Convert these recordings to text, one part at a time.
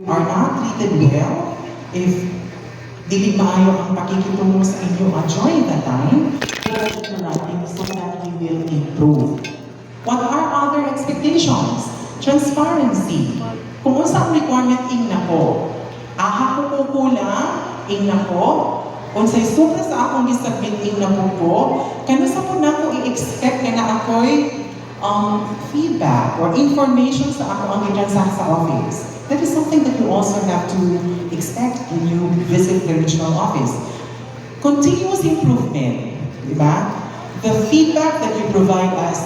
are not treated well, if dili maayo ang pakikitungo sa inyo during the time, writing so that we will improve. What are other expectations? Transparency. Kung unsa ang requirement ing nako, aha ko kulang ing nako, unsay sobra sa akong gisubmit ing nako ko, kano sa po nako i-expect na ako'y feedback or information sa ako ang gikansa sa office. That is something that you also have to expect when you visit the regional office. Continuous improvement, di ba? The feedback that you provide us,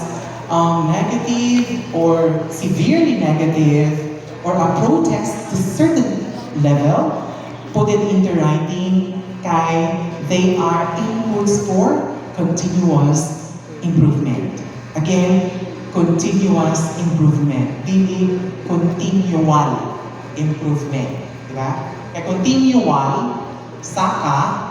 negative or severely negative, or a protest to a certain level, put it into writing, kay they are inputs for continuous improvement. Again, continuous improvement. Dili continual improvement. Diba? Kaya continual, saka,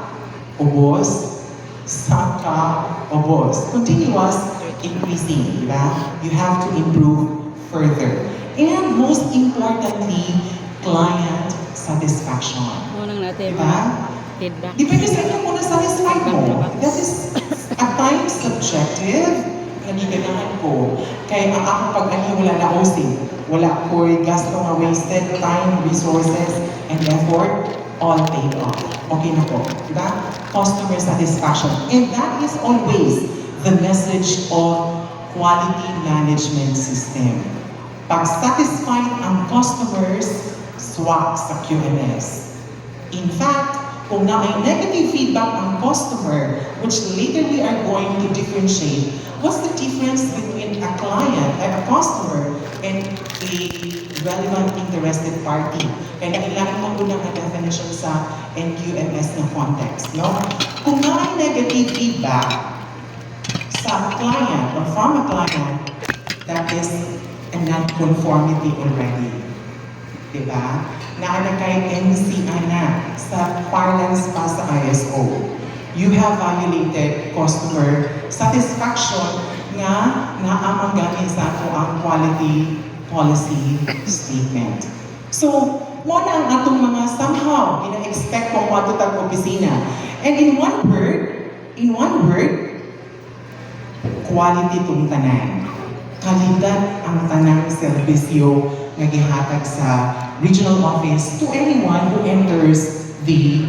ubos, saka, ubos. Continuous, increasing. Diba? You have to improve further. And most importantly, client satisfaction. Unang natin Diba? feedback. Depende sa inyo kung na-satisfied mo. That is at times subjective. Nagiganahan ko. Kaya ang ako pag-ani wala na OC. Wala ko'y gasto nga wasted time, resources, and effort, all paid off. Okay na po. Diba? Customer satisfaction. And that is always the message of quality management system. Pag satisfied ang customers, swak sa QMS. In fact, kung na may negative feedback ang customer, which later we are going to differentiate, what's the difference between a client, a customer, and a relevant interested party? Kaya nailangan mo muna ang definition sa NQMS na context. No? Kung na may negative feedback sa client or from a client, that is a non-conformity already. Diba? Naana kay MC ana sa parlance pa sa ISO. You have violated customer satisfaction nga naamang ganin sa ato ang quality policy statement. So, mo na ang atong mga somehow ina-expect kung matutag opisina. And in one word, quality tong tanan. Kalidad ang tanang serbisyo nga gihatag sa regional office to anyone who enters the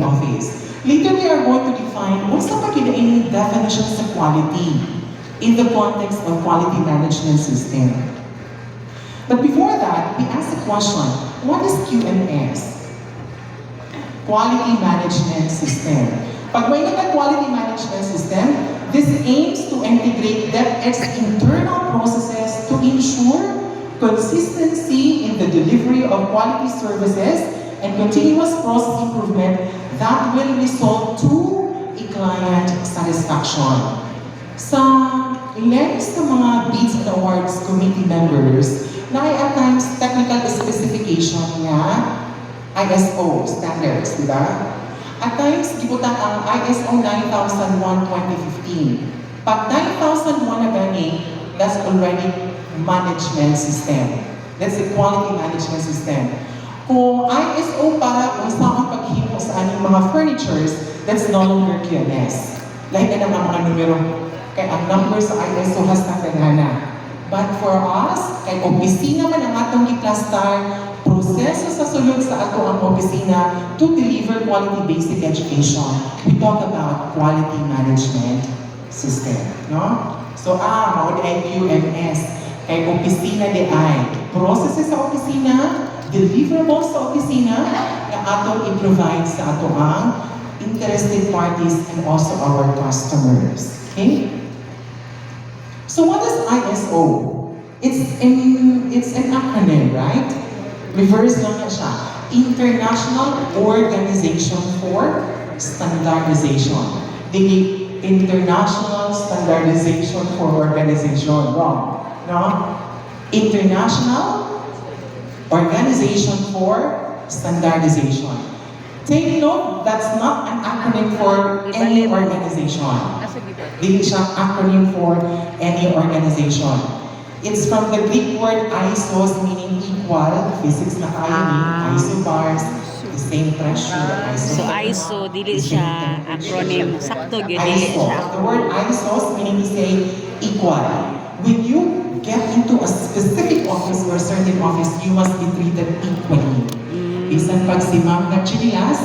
office. Later, we are going to define what's the pagkinaing definition sa quality in the context of quality management system. But before that, we ask the question, what is QMS? Quality Management System. Pag may quality management system, this aims to integrate DepEd's internal processes to ensure consistency in the delivery of quality services and continuous process improvement that will result to a client satisfaction. Sa lens ng mga Bids and Awards Committee members, na at times technical specification nga ISO standards, di ba? At times, gibutan ang ISO 9001-2015. Pag 9001 na gani, that's already management system. That's the quality management system. Kung ISO para kung saan paghimo sa aning mga furnitures, that's no longer QMS. Lahat na mga numero. Kaya ang number sa ISO has na. But for us, kay opisina man ang atong i-cluster, proseso sa sulod sa ato ang opisina to deliver quality basic education. We talk about quality management system. No? So, mao di ay QMS. Kay opisina di ay processes sa opisina, deliverables sa opisina, na ato i-provide sa ato ang interested parties and also our customers. Okay? So what is ISO? It's an acronym, right? Reverse lang na siya. International Organization for Standardization. The International Standardization for Organization. Wrong. No? International Organization for Standardization. Take note, that's not an acronym for any organization. Hindi siya acronym for any organization. It's from the Greek word isos, meaning equal. Physics na tayo ni isobars, the same pressure, the So isotope, ISO the dili same siya temperature. acronym, sakto gyud dili ISO. siya. The word isos meaning to say equal. When you get into a specific office or certain office, you must be treated equally. Bisan pag si ma'am nagchinilas,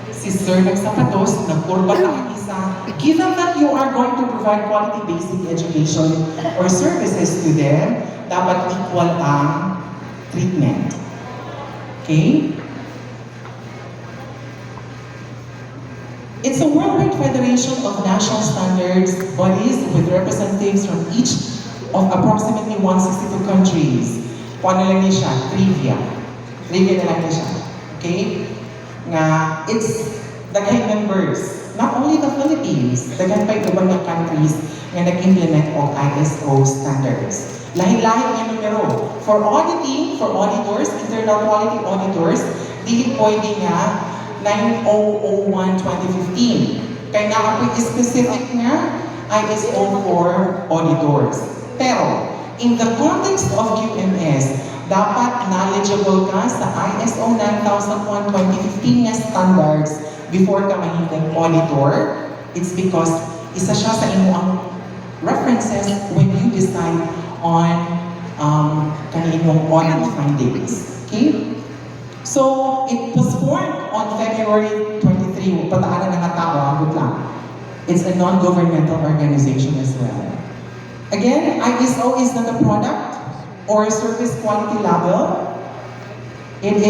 si sir nagsapatos, nagkurbata ang isa, given that you are going to provide quality basic education or services to them, dapat equal ang treatment. Okay? It's a worldwide federation of national standards bodies with representatives from each of approximately 162 countries. Kung ano lang niya siya? Trivia. Trivia na lang niya siya. Okay? Nga, it's daghay members. Not only the Philippines, daghan pa ibang mga countries nga nag-implement of ISO standards. Lahi-lahi nga numero. For auditing, for auditors, internal quality auditors, di pwede nga 9001-2015. Kaya nga specific nga ISO for auditors. Pero, in the context of QMS, dapat knowledgeable ka sa ISO 9001-2015 nga standards before ka mahintang auditor. It's because isa siya sa inyong references when you decide on kaninyong audit findings. Okay? So, it was formed on February 23. Pataanan ng tao, good lang. It's a non-governmental organization as well. Again, ISO is not a product or a service quality label. It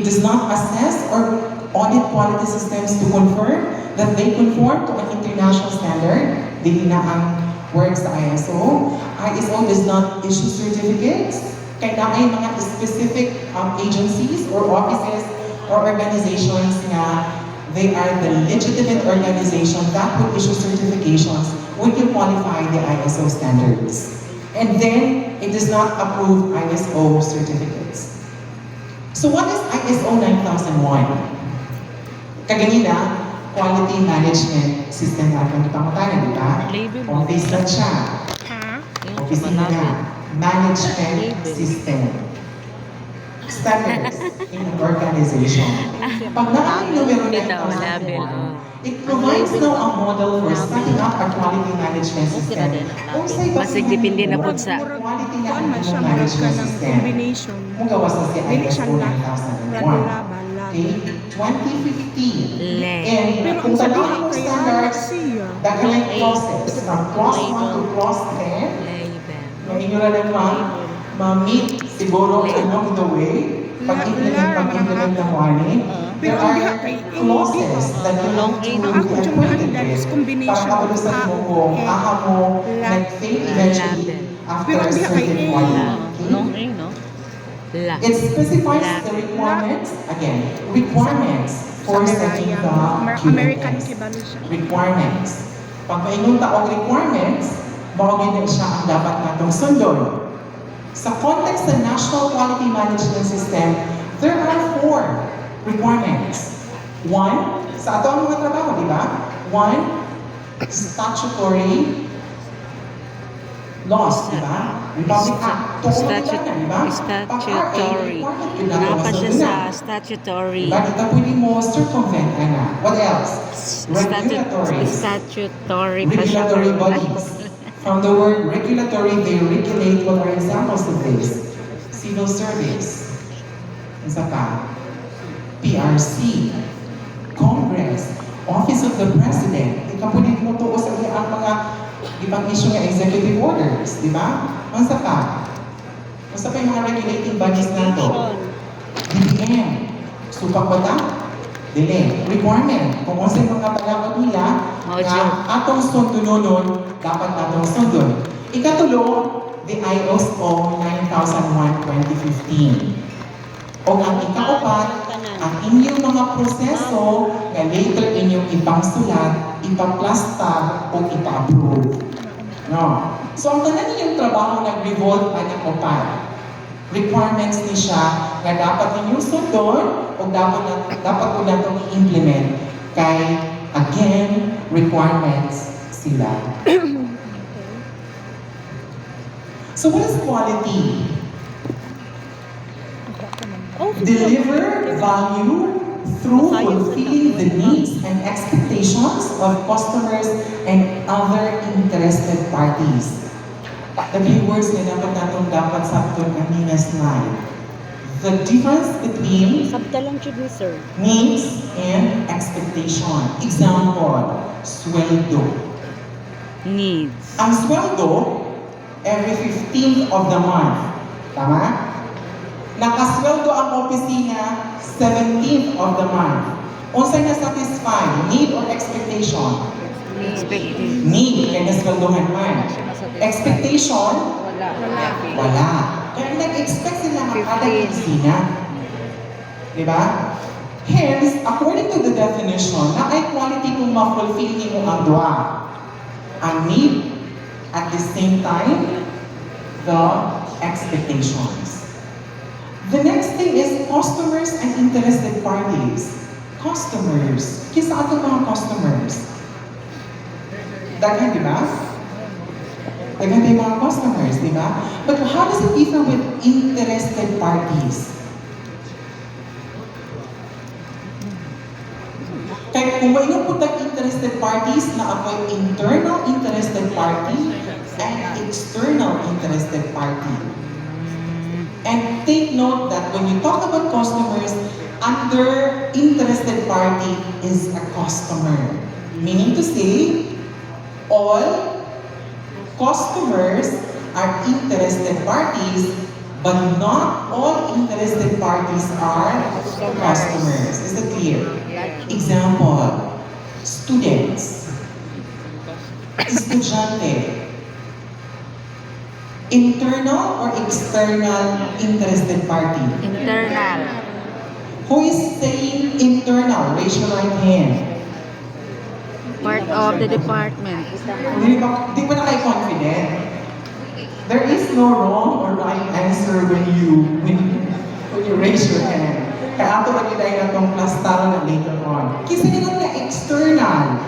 does not assess or audit quality systems to confirm that they conform to an international standard. Dili na ang works sa ISO. ISO does not issue certificates. Kaya na ay mga specific agencies or offices or organizations nga they are the legitimate organization that would issue certifications when you qualify the ISO standards. And then, it does not approve ISO certificates. So what is ISO 9001? Kaganina, Quality Management System natin pangutanan, di ba? Office lang siya. Office na nga. Management System. Standards in an organization. Pag nakamit numero 9001, it provides now a model for setting up a quality management system. Basig depende na po sa quality na Kuan man siya ang murag ka management ng system. combination. Kung gawas na si Dili siya ISO na 9001. Okay? 2015. Le. And Pero kung ang sabihin tanawin mo kay standards, siya. dahil ang process from clause 1 to clause 10, ngayon nyo lang ma-meet siguro ano in the way, pag-implement ng warning. There Pero ang diha are kay clauses that you have to Ang ako be dyan acquainted that is with combination para of makalusan mo A, kung E, aha mo la, nag-fail eventually after Pero a ang diha kay certain A, warning. Long A, no? La. It specifies the requirements, again, requirements for setting the American QMS. kibalo siya. Requirements. Pag maingon taong requirements, mawagin na siya ang dapat natong sundon. Sa context ng National Quality Management System, there are 4 requirements. 1, sa ato ang mga trabaho, di ba? 1, statutory laws, di ba? Republic Act. Di ba? Statutory. Napa siya sa statutory. Diba? Dito pwede mo circumvent, Ana. What else? Regulatory. Statutory pa siya. Regulatory bodies. From the word regulatory, they regulate. What are examples of this? Civil service. Isa pa. PRC. Congress. Office of the President. Ikaw pwede mo tuo sa ang mga ibang issue nga executive orders. Di ba? Ang sa pa. Basta pa yung mga regulating bodies nato. DBM. Supak ba ta? Dili. Requirement. Kung ano sa mga palakot nila, na atong sundunon, dapat natong sundon. Ikatulo, the ISO 9001-2015. O ang ikaapat, ang inyong mga proseso na later inyong ipangsulat, ipaplasta o ipa-approve. No. So ang tanan ninyong trabaho nag-revolve anak o pa. Requirements ni siya na dapat ninyong sundon o dapat po natong i-implement kay again requirements sila. So what is quality? Deliver value through fulfilling the needs and expectations of customers and other interested parties. The keywords na dapat sa itong kanina slide. The difference between Sabtalan should we, sir? needs and expectation. Example, sweldo. Needs. Ang sweldo, every 15th of the month. Tama? Nakasweldo ang opisina 17th of the month. Unsay na satisfy, need or expectation? Expected. Need, kaya nasweldohan man. Expectation, wala. Kaya nag-expect sila makada yung opisina. Diba? Hence, according to the definition, na ay quality kung ma-fulfill mo ang dua. Ang need, at the same time, the expectations. The next thing is customers and interested parties. Customers. Kisa ato mga customers. Daghan, di ba? Daghan tayo mga customers, di ba? But how does it differ with interested parties? Kaya kung may putang interested parties na ako'y internal interested party and external interested party. And take note that when you talk about customers, under interested party is a customer. Meaning to say, all customers are interested parties, but not all interested parties are customers. Is it clear? Example, students, estudyante, internal or external interested party? Internal. Who is saying internal? Raise your right hand. Part of the department. Di ba na kayo confident? There is no wrong or right answer when you raise your hand. Kaya ato lagi tayo na itong class taro na later on. Kasi nila na external.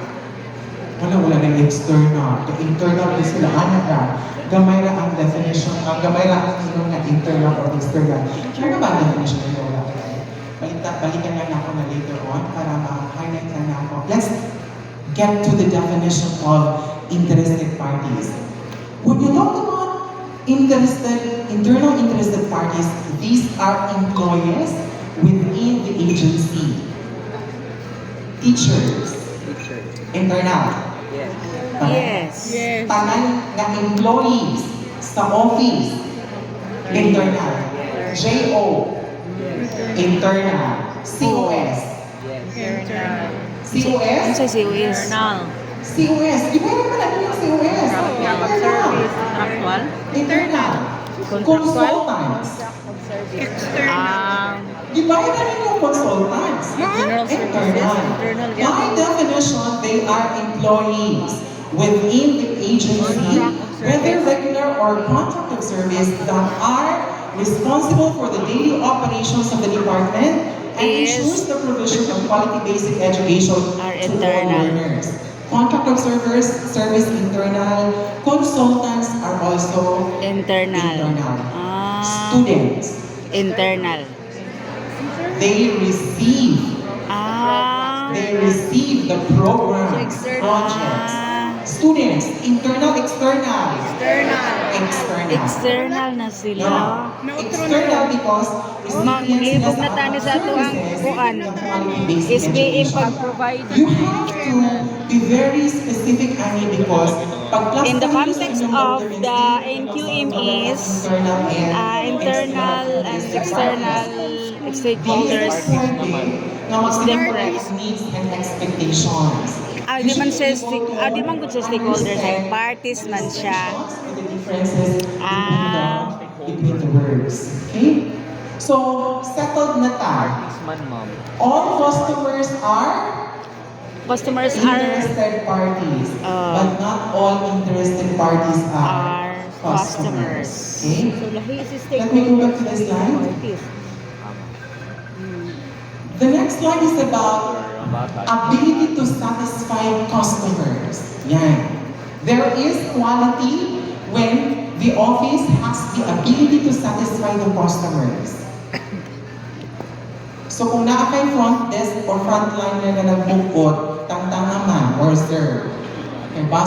Wala na external. The internal is sila anak ka. Gamay na ang definition, gamay na ang inong na internal or external. Ano ba ang definition nito? Wala. Balikan nga na ako na later on para ma-highlight na ako. Let's get to the definition of interested parties. When you talk about internal interested parties, these are employees within the agency. Teachers. Internal. Yes. Tanan na employees sa office. Internal. JO. Internal. COS. COS? Ano sa COS? COS. Di ba naman natin yung COS? Service. Contractual? Internal. Consultants. Di ba natin yung consultants? General services. Internal. By definition, they are employees within the agency, whether regular or contracted service, that are responsible for the daily operations of the department and ensures the provision of quality basic education to all learners. Contract observers, service internal, consultants are also Internal. Students, Internal. they receive the program projects. Students, internal, external. External. External na sila. External because Manghibog na tani sa ito ang kuan. SBM pag-provide. You have to be very specific, Annie, because In the context of the NQM is internal and external stakeholders. It's different. Needs and expectations. Di man good sa stakeholders ay parties man siya. Between the words. Okay? So, settled na tayo. All customers are interested parties, but not all interested parties are customers. Okay? Let me go back to the slide. The next slide is about ability to satisfy customers. Yan. There is quality when the The office has the ability to satisfy the customers. So kung naa kay front desk or frontliner na nagbukod, tangtang naman, or sir, kay boss